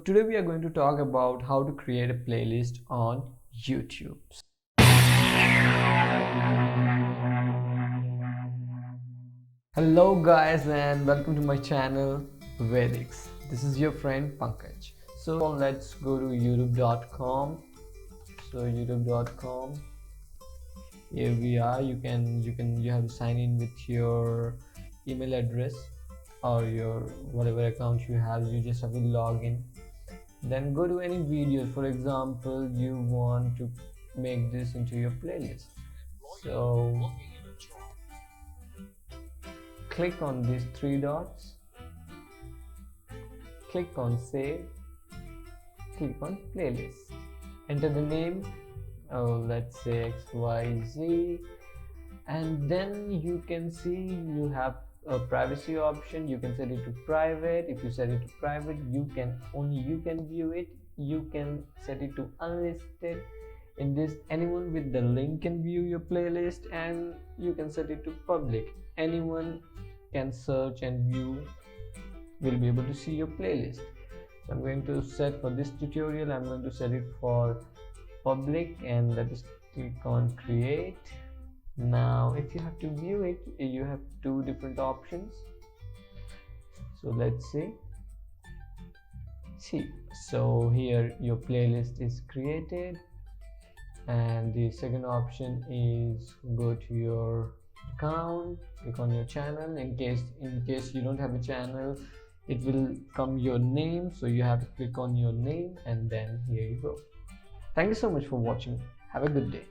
today we are going to talk about how to create a playlist on YouTube. Hello guys and welcome to my channel Vedics. This is your friend Pankaj. So let's go to youtube.com. So youtube.com, here we are. You have to sign in with your email address or your whatever account you have. You just have to log in, then go to any videos. For example, you want to make this into your playlist, so click on these three dots, click on save, click on playlist, enter the name, let's say XYZ, and then you can see you have a privacy option. You can set it to private. If you set it to private, only you can view it. You can set it to unlisted. In this, anyone with the link can view your playlist, and you can set it to public. Anyone can search and view, will be able to see your playlist. So I'm going to set, for this tutorial, I'm going to set it for public, and let us click on create. Now if you have to view it, you have two different options. So let's see. So here your playlist is created, and the second option is go to your account, click on your channel. In case you don't have a channel, it will come your name, so you have to click on your name, and then here you go. Thank you so much for watching. Have a good day.